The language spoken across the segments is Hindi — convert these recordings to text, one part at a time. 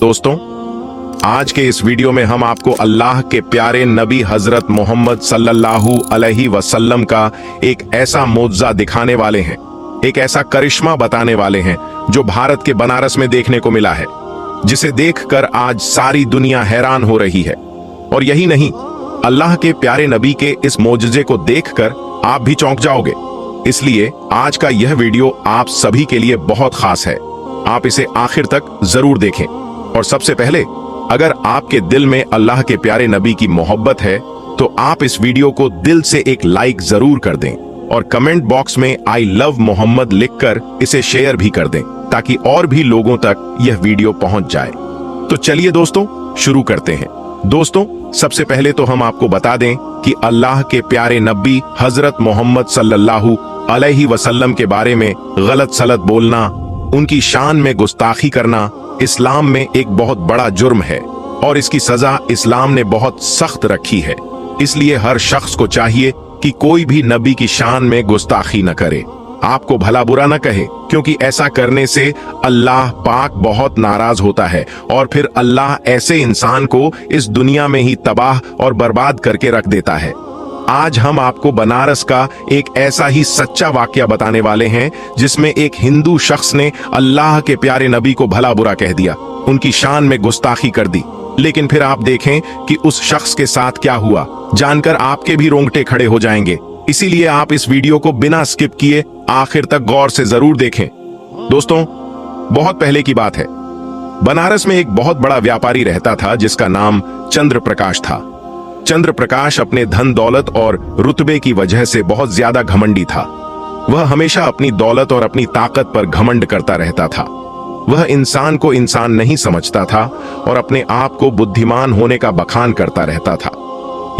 दोस्तों, आज के इस वीडियो में हम आपको अल्लाह के प्यारे नबी हजरत मोहम्मद सल्लल्लाहु अलैहि वसल्लम का एक ऐसा मोज़ा दिखाने वाले हैं, एक ऐसा करिश्मा बताने वाले हैं जो भारत के बनारस में देखने को मिला है, जिसे देखकर आज सारी दुनिया हैरान हो रही है। और यही नहीं, अल्लाह के प्यारे नबी के इस मोजज़े को देखकर आप भी चौंक जाओगे। इसलिए आज का यह वीडियो आप सभी के लिए बहुत खास है। आप इसे आखिर तक जरूर देखें। और सबसे पहले, अगर आपके दिल में अल्लाह के प्यारे नबी की मोहब्बत है तो आप इस वीडियो को दिल से एक लाइक जरूर कर दें और कमेंट बॉक्स में आई लव मोहम्मद लिखकर इसे शेयर भी कर दें, ताकि और भी लोगों तक यह वीडियो पहुंच जाए। तो चलिए दोस्तों, शुरू करते हैं। दोस्तों, सबसे पहले तो हम आपको बता दें कि अल्लाह के प्यारे नबी हजरत मोहम्मद सल्लल्लाहु अलैहि वसल्लम के बारे में गलत सलत बोलना, उनकी शान में गुस्ताखी करना इस्लाम में एक बहुत बड़ा जुर्म है और इसकी सजा इस्लाम ने बहुत सख्त रखी है। इसलिए हर शख्स को चाहिए कि कोई भी नबी की शान में गुस्ताखी न करे, आपको भला बुरा न कहे, क्योंकि ऐसा करने से अल्लाह पाक बहुत नाराज होता है और फिर अल्लाह ऐसे इंसान को इस दुनिया में ही तबाह और बर्बाद करके रख देता है। आज हम आपको बनारस का एक ऐसा ही सच्चा वाकया बताने वाले हैं जिसमें एक हिंदू शख्स ने अल्लाह के प्यारे नबी को भला बुरा कह दिया, उनकी शान में गुस्ताखी कर दी। लेकिन फिर आप देखें कि उस शख्स के साथ क्या हुआ, जानकर आपके भी रोंगटे खड़े हो जाएंगे। इसीलिए आप इस वीडियो को बिना स्किप किए आखिर तक गौर से जरूर देखें। दोस्तों, बहुत पहले की बात है, बनारस में एक बहुत बड़ा व्यापारी रहता था जिसका नाम चंद्र प्रकाश था। चंद्र प्रकाश अपने धन दौलत और रुतबे की वजह से बहुत ज्यादा घमंडी था। वह हमेशा अपनी दौलत और अपनी ताकत पर घमंड करता रहता था। वह इंसान को इंसान नहीं समझता था और अपने आप को बुद्धिमान होने का बखान करता रहता था।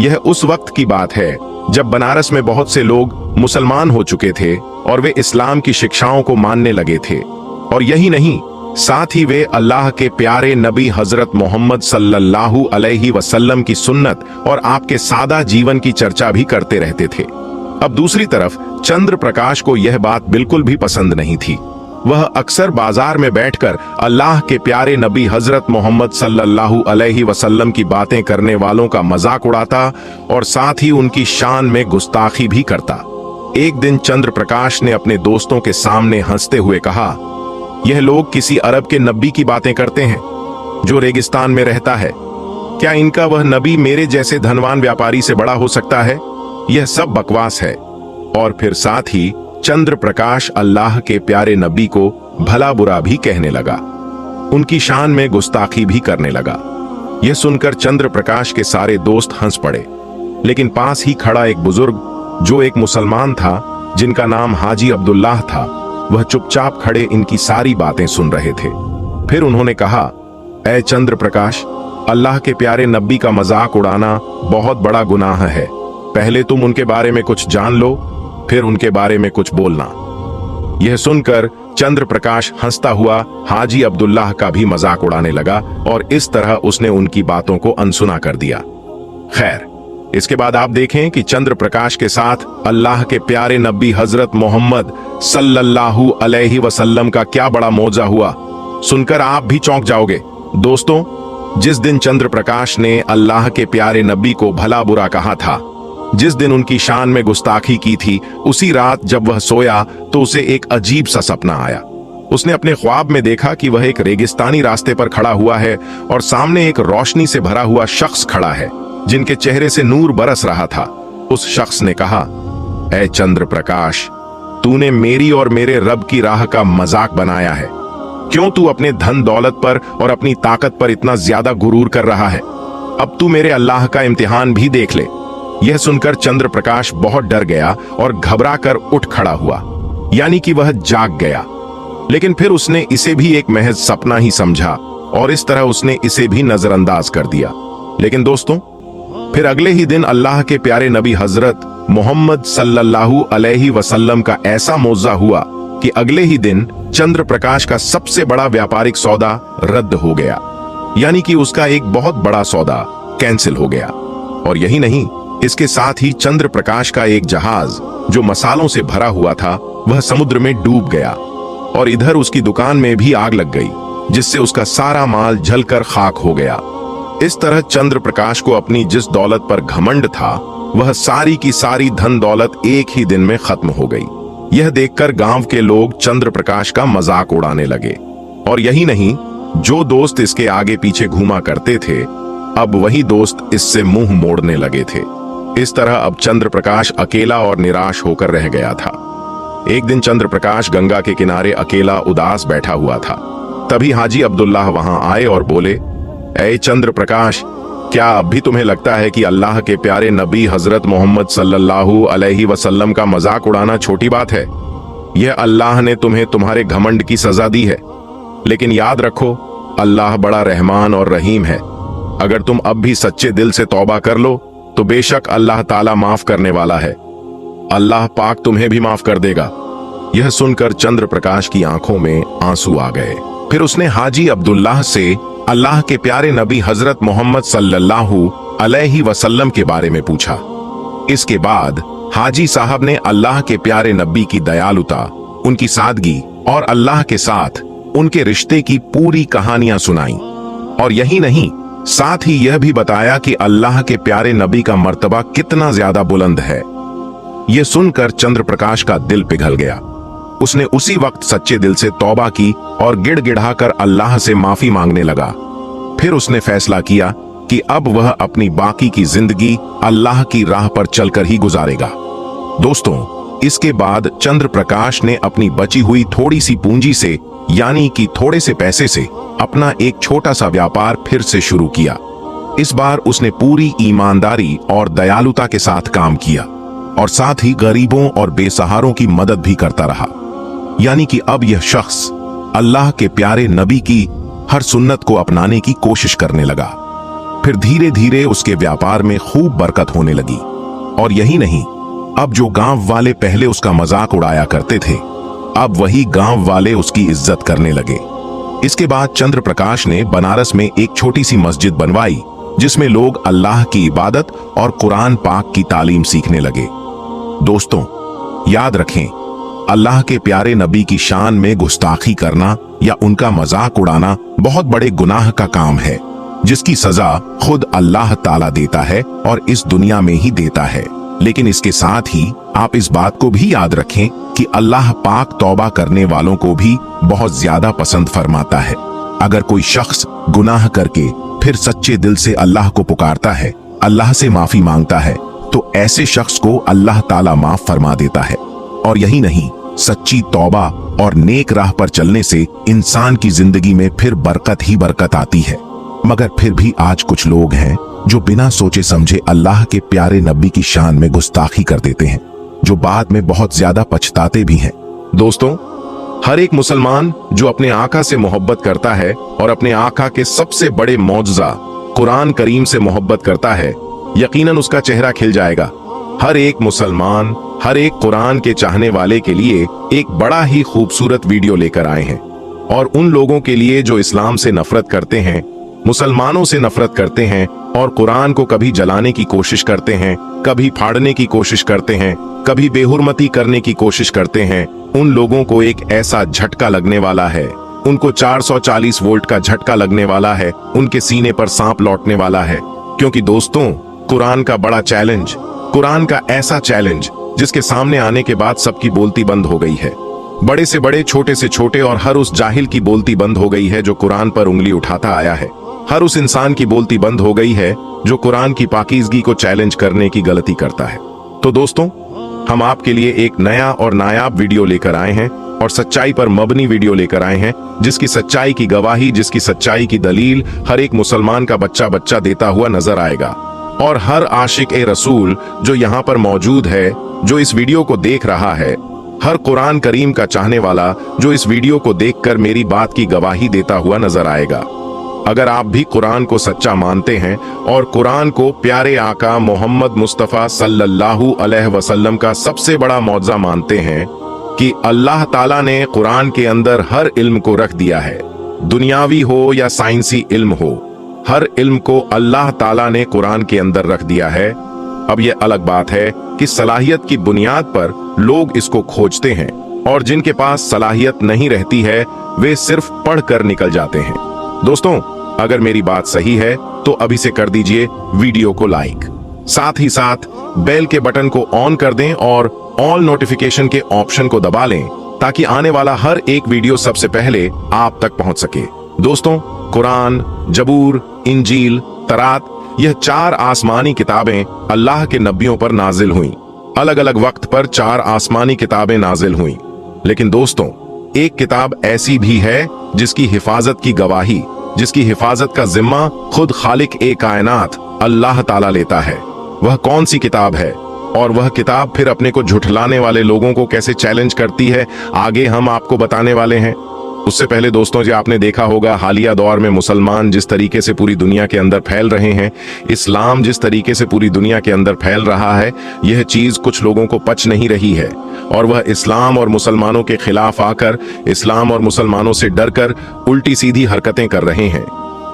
यह उस वक्त की बात है जब बनारस में बहुत से लोग मुसलमान हो चुके थे और वे इस्लाम की शिक्षाओं को मानने लगे थे। और यही नहीं, साथ ही वे अल्लाह के प्यारे नबी हजरत मोहम्मद सल्लल्लाहु अलैहि वसल्लम की सुन्नत और आपके सादा जीवन की चर्चा भी करते रहते थे। अब दूसरी तरफ चंद्र प्रकाश को यह बात बिल्कुल भी पसंद नहीं थी। वह अक्सर बाजार में बैठकर अल्लाह के प्यारे नबी हजरत मोहम्मद सल्लल्लाहु अलैहि वसल्लम की बातें करने वालों का मजाक उड़ाता और साथ ही उनकी शान में गुस्ताखी भी करता। एक दिन चंद्र प्रकाश ने अपने दोस्तों के सामने हंसते हुए कहा, यह लोग किसी अरब के नबी की बातें करते हैं जो रेगिस्तान में रहता है। क्या इनका वह नबी मेरे जैसे धनवान व्यापारी से बड़ा हो सकता है? यह सब बकवास है। और फिर साथ ही चंद्र प्रकाश अल्लाह के प्यारे नबी को भला बुरा भी कहने लगा, उनकी शान में गुस्ताखी भी करने लगा। यह सुनकर चंद्र प्रकाश के सारे दोस्त हंस पड़े, लेकिन पास ही खड़ा एक बुजुर्ग जो एक मुसलमान था, जिनका नाम हाजी अब्दुल्लाह था, वह चुपचाप खड़े इनकी सारी बातें सुन रहे थे। फिर उन्होंने कहा, ऐ चंद्र प्रकाश, अल्लाह के प्यारे नबी का मजाक उड़ाना बहुत बड़ा गुनाह है। पहले तुम उनके बारे में कुछ जान लो, फिर उनके बारे में कुछ बोलना। यह सुनकर चंद्र प्रकाश हंसता हुआ हाजी अब्दुल्लाह का भी मजाक उड़ाने लगा और इस तरह उसने उनकी बातों को अनसुना कर दिया। खैर, इसके बाद आप देखें कि चंद्र प्रकाश के साथ अल्लाह के प्यारे नबी हजरत मोहम्मद सल्लल्लाहु अलैहि वसल्लम का क्या बड़ा मौजा हुआ, सुनकर आप भी चौंक जाओगे। दोस्तों, जिस दिन चंद्र प्रकाश ने अल्लाह के प्यारे नबी को भला बुरा कहा था, जिस दिन उनकी शान में गुस्ताखी की थी, उसी रात जब वह सोया तो उसे एक अजीब सा सपना आया। उसने अपने ख्वाब में देखा कि वह एक रेगिस्तानी रास्ते पर खड़ा हुआ है और सामने एक रोशनी से भरा हुआ शख्स खड़ा है, जिनके चेहरे से नूर बरस रहा था। उस शख्स ने कहा, ऐ चंद्र प्रकाश, तूने मेरी और मेरे रब की राह का मजाक बनाया है। क्यों तू अपने धन दौलत पर और अपनी ताकत पर इतना ज्यादा गुरूर कर रहा है? अब तू मेरे अल्लाह का इम्तिहान भी देख ले। यह सुनकर चंद्र प्रकाश बहुत डर गया और घबरा कर उठ खड़ा हुआ, यानी कि वह जाग गया। लेकिन फिर उसने इसे भी एक महज सपना ही समझा और इस तरह उसने इसे भी नजरअंदाज कर दिया। लेकिन दोस्तों, फिर अगले ही दिन अल्लाह के प्यारे नबी हजरत मोहम्मद सल्लल्लाहु अलैहि वसल्लम का ऐसा मौजा हुआ कि अगले ही दिन चंद्र प्रकाश का सबसे बड़ा व्यापारिक सौदा रद्द हो गया, यानी कि उसका एक बहुत बड़ा सौदा कैंसिल हो गया। और यही नहीं, इसके साथ ही चंद्र प्रकाश का एक जहाज जो मसालों से भरा हुआ था, वह समुद्र में डूब गया और इधर उसकी दुकान में भी आग लग गई, जिससे उसका सारा माल जलकर खाक हो गया। इस तरह चंद्र प्रकाश को अपनी जिस दौलत पर घमंड था, वह सारी की सारी धन दौलत एक ही दिन में खत्म हो गई। यह देखकर गांव के लोग चंद्र प्रकाश का मजाक उड़ाने लगे। और यही नहीं, जो दोस्त इसके आगे पीछे घूमा करते थे, अब वही दोस्त इससे मुंह मोड़ने लगे थे। इस तरह अब चंद्र प्रकाश अकेला और निराश होकर रह गया था। एक दिन चंद्र प्रकाश गंगा के किनारे अकेला उदास बैठा हुआ था। तभी हाजी अब्दुल्लाह वहां आए और बोले, ऐ चंद्र प्रकाश, क्या अब भी तुम्हें लगता है कि अल्लाह के प्यारे नबी हजरत मोहम्मद सल्लल्लाहु अलैहि वसल्लम का मजाक उड़ाना छोटी बात है? यह अल्लाह ने तुम्हें तुम्हारे घमंड की सजा दी है। लेकिन याद रखो, अल्लाह बड़ा रहमान और रहीम है। अगर तुम अब भी सच्चे दिल से तौबा कर लो तो बेशक अल्लाह ताला माफ करने वाला है। अल्लाह पाक तुम्हें भी माफ कर देगा। यह सुनकर चंद्र प्रकाश की आंखों में आंसू आ गए। फिर उसने हाजी अब्दुल्लाह से अल्लाह के प्यारे नबी हजरत मोहम्मद सल्लल्लाहु अलैहि वसल्लम के बारे में पूछा। इसके बाद हाजी साहब ने अल्लाह के प्यारे नबी की दयालुता, उनकी सादगी और अल्लाह के साथ उनके रिश्ते की पूरी कहानियां सुनाई। और यही नहीं, साथ ही यह भी बताया कि अल्लाह के प्यारे नबी का मर्तबा कितना ज्यादा बुलंद है। यह सुनकर चंद्र प्रकाश का दिल पिघल गया। उसने उसी वक्त सच्चे दिल से तौबा की और गिड़गिड़ाकर अल्लाह से माफी मांगने लगा। फिर उसने फैसला किया कि अब वह अपनी बाकी की जिंदगी अल्लाह की राह पर चलकर ही गुजारेगा। दोस्तों, इसके बाद चंद्र प्रकाश ने अपनी बची हुई थोड़ी सी पूंजी से, यानी कि थोड़े से पैसे से, अपना एक छोटा सा व्यापार फिर से शुरू किया। इस बार उसने पूरी ईमानदारी और दयालुता के साथ काम किया और साथ ही गरीबों और बेसहारों की मदद भी करता रहा। यानी कि अब यह शख्स अल्लाह के प्यारे नबी की हर सुन्नत को अपनाने की कोशिश करने लगा। फिर धीरे धीरे उसके व्यापार में खूब बरकत होने लगी। और यही नहीं, अब जो गांव वाले पहले उसका मजाक उड़ाया करते थे, अब वही गांव वाले उसकी इज्जत करने लगे। इसके बाद चंद्र प्रकाश ने बनारस में एक छोटी सी मस्जिद बनवाई, जिसमें लोग अल्लाह की इबादत और कुरान पाक की तालीम सीखने लगे। दोस्तों, याद रखें, अल्लाह के प्यारे नबी की शान में गुस्ताखी करना या उनका मजाक उड़ाना बहुत बड़े गुनाह का काम है, जिसकी सजा खुद अल्लाह ताला देता है और इस दुनिया में ही देता है। लेकिन इसके साथ ही आप इस बात को भी याद रखें कि अल्लाह पाक तौबा करने वालों को भी बहुत ज्यादा पसंद फरमाता है। अगर कोई शख्स गुनाह करके फिर सच्चे दिल से अल्लाह को पुकारता है, अल्लाह से माफी मांगता है, तो ऐसे शख्स को अल्लाह ताला माफ फरमा देता है। और यही नहीं, सच्ची तौबा और नेक राह पर चलने से इंसान की जिंदगी में फिर बरकत ही बरकत आती है। मगर फिर भी आज कुछ लोग हैं जो बिना सोचे समझे अल्लाह के प्यारे नबी की शान में गुस्ताखी कर देते हैं, जो बाद में बहुत ज्यादा पछताते भी हैं। दोस्तों, हर एक मुसलमान जो अपने आका से मोहब्बत करता है और अपने आका के सबसे बड़े मौजज़ा कुरान करीम से मोहब्बत करता है, यकीनन उसका चेहरा खिल जाएगा। हर एक मुसलमान, हर एक कुरान के चाहने वाले के लिए एक बड़ा ही खूबसूरत वीडियो लेकर आए हैं। और उन लोगों के लिए जो इस्लाम से नफरत करते हैं, मुसलमानों से नफरत करते हैं और कुरान को कभी जलाने की कोशिश करते हैं, कभी फाड़ने की कोशिश करते हैं, कभी बेहुरमती करने की कोशिश करते हैं, उन लोगों को एक ऐसा झटका लगने वाला है, उनको 440 वोल्ट का झटका लगने वाला है, उनके सीने पर सांप लौटने वाला है। क्योंकि दोस्तों, कुरान का बड़ा चैलेंज, कुरान का ऐसा चैलेंज जिसके सामने आने के बाद सबकी बोलती बंद हो गई है। बड़े से बड़े, छोटे से छोटे और हर उस जाहिल की बोलती बंद हो गई है जो कुरान पर उंगली उठाता आया है। हर उस इंसान की बोलती बंद हो गई है जो कुरान की पाकीज़गी को चैलेंज करने की गलती करता है। तो दोस्तों, हम आपके लिए एक नया और नायाब वीडियो लेकर आए हैं और सच्चाई पर मबनी वीडियो लेकर आए हैं, जिसकी सच्चाई की गवाही, जिसकी सच्चाई की दलील हर एक मुसलमान का बच्चा बच्चा देता हुआ नजर आएगा। और हर आशिक ए रसूल जो यहाँ पर मौजूद है, जो इस वीडियो को देख रहा है, हर कुरान करीम का चाहने वाला जो इस वीडियो को देखकर मेरी बात की गवाही देता हुआ नजर आएगा। अगर आप भी कुरान को सच्चा मानते हैं और कुरान को प्यारे आका मोहम्मद मुस्तफ़ा सल्लल्लाहु अलैहि वसल्लम का सबसे बड़ा मौजज़ा मानते हैं कि अल्लाह ताला ने कुरान के अंदर हर इल्म को रख दिया है, दुनियावी हो या साइंसी इल्म हो, हर इल्म को अल्लाह ताला ने कुरान के अंदर रख दिया है। अब यह अलग बात है कि सलाहियत की बुनियाद पर लोग इसको खोजते हैं, और जिनके पास सलाहियत नहीं रहती है वे सिर्फ पढ़कर निकल जाते हैं। दोस्तों, अगर मेरी बात सही है तो अभी से कर दीजिए वीडियो को लाइक, साथ ही साथ बेल के बटन को ऑन कर दें और ऑल नोटिफिकेशन के ऑप्शन को दबा लें ताकि आने वाला हर एक वीडियो सबसे पहले आप तक पहुंच सके। दोस्तों, कुरान, जबूर, इंजील, तरात, यह 4 आसमानी किताबें अल्लाह के नबियों पर नाजिल हुईं। अलग अलग वक्त पर 4 आसमानी किताबें नाजिल हुईं। लेकिन दोस्तों, एक किताब ऐसी भी है जिसकी हिफाजत की गवाही, जिसकी हिफाजत का जिम्मा खुद खालिक ए कायनात अल्लाह ताला लेता है। वह कौन सी किताब है और वह किताब फिर अपने को झुठलाने वाले लोगों को कैसे चैलेंज करती है, आगे हम आपको बताने वाले हैं। उससे पहले दोस्तों, जो आपने देखा होगा हालिया दौर में मुसलमान जिस तरीके से पूरी दुनिया के अंदर फैल रहे हैं, इस्लाम जिस तरीके से पूरी दुनिया के अंदर फैल रहा है, यह चीज कुछ लोगों को पच नहीं रही है और वह इस्लाम और मुसलमानों के खिलाफ आकर, इस्लाम और मुसलमानों से डरकर उल्टी सीधी हरकतें कर रहे हैं।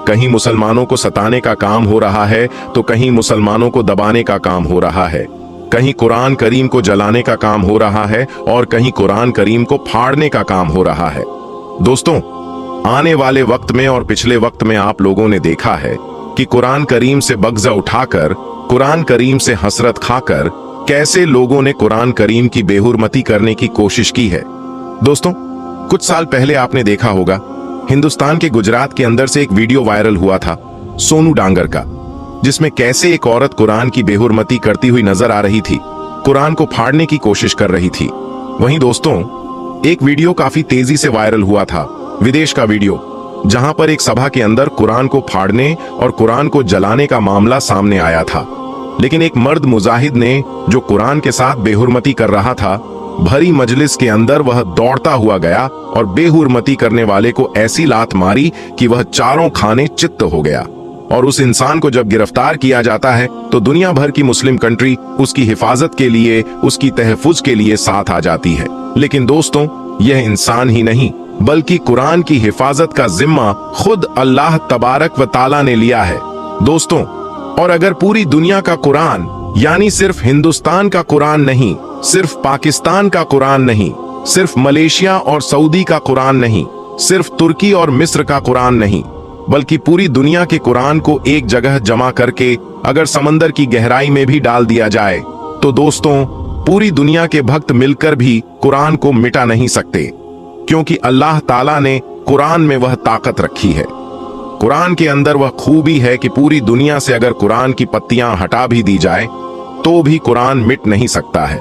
कहीं मुसलमानों को सताने का काम हो रहा है तो कहीं मुसलमानों को दबाने का काम हो रहा है। कहीं कुरान करीम को जलाने का काम हो रहा है और कहीं कुरान करीम को फाड़ने का काम हो रहा है। दोस्तों, आने वाले वक्त में और पिछले वक्त में आप लोगों ने देखा है कि कुरान करीम से बग़ज़ उठाकर, कुरान करीम से हसरत खाकर कैसे लोगों ने कुरान करीम की बेहुरमती करने की कोशिश की है। दोस्तों, कुछ साल पहले आपने देखा होगा हिंदुस्तान के गुजरात के अंदर से एक वीडियो वायरल हुआ था सोनू डांगर का, जिसमें कैसे एक औरत कुरान की बेहुरमती करती हुई नजर आ रही थी, कुरान को फाड़ने की कोशिश कर रही थी। वहीं दोस्तों, एक वीडियो काफी तेजी से वायरल हुआ था, विदेश का वीडियो, जहां पर एक सभा के अंदर कुरान को फाड़ने और कुरान को जलाने का मामला सामने आया था। लेकिन एक मर्द मुजाहिद ने, जो कुरान के साथ बेहुरमती कर रहा था, भरी मजलिस के अंदर वह दौड़ता हुआ गया और बेहुरमती करने वाले को ऐसी लात मारी कि वह चारों खाने चित्त हो गया। और उस इंसान को जब गिरफ्तार किया जाता है तो दुनिया भर की मुस्लिम कंट्री उसकी हिफाजत के लिए, उसकी तहफ़्फ़ुज़ के लिए साथ आ जाती है। लेकिन दोस्तों, यह इंसान ही नहीं बल्कि कुरान की हिफाजत का जिम्मा खुद अल्लाह तबारक व ताला ने लिया है। दोस्तों, और अगर पूरी दुनिया का कुरान, यानी सिर्फ हिंदुस्तान का कुरान नहीं, सिर्फ पाकिस्तान का कुरान नहीं, सिर्फ मलेशिया और सऊदी का कुरान नहीं, सिर्फ तुर्की और मिस्र का कुरान नहीं, बल्कि पूरी दुनिया के कुरान को एक जगह जमा करके अगर समंदर की गहराई में भी डाल दिया जाए तो दोस्तों, पूरी दुनिया के भक्त मिलकर भी कुरान को मिटा नहीं सकते, क्योंकि अल्लाह ताला ने कुरान में वह ताकत रखी है। कुरान के अंदर वह खूबी है कि पूरी दुनिया से अगर कुरान की पत्तियां हटा भी दी जाए तो भी कुरान मिट नहीं सकता है,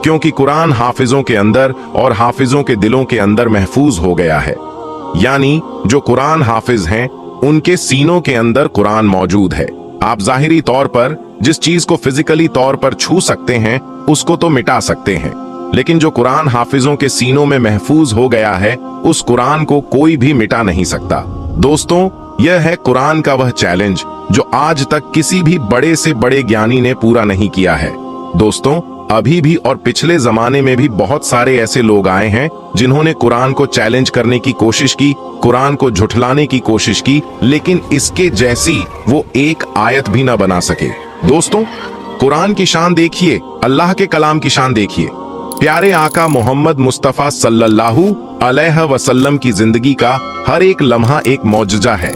क्योंकि कुरान हाफिजों के अंदर और हाफिजों के दिलों के अंदर महफूज हो गया है। यानी जो कुरान हाफिज हैं उनके सीनों के अंदर कुरान मौजूद है। आप जाहिरी तौर पर जिस चीज को फिजिकली तौर पर छू सकते हैं उसको तो मिटा सकते हैं, लेकिन जो कुरान हाफिजों के सीनों में महफूज हो गया है उस कुरान को कोई भी मिटा नहीं सकता। दोस्तों, यह है कुरान का वह चैलेंज जो आज तक किसी भी बड़े से बड़े ज्ञानी ने पूरा नहीं किया है। दोस्तों, अभी भी और पिछले जमाने में भी बहुत सारे ऐसे लोग आए हैं जिन्होंने कुरान को चैलेंज करने की कोशिश की, कुरान को झुठलाने की कोशिश की, लेकिन इसके जैसी वो एक आयत भी ना बना सके। दोस्तों, कुरान की शान देखिए, अल्लाह के कलाम की शान देखिए। प्यारे आका मोहम्मद मुस्तफा सल्लल्लाहु अलैहि वसल्लम की जिंदगी का हर एक लम्हा एक मौजज़ा है।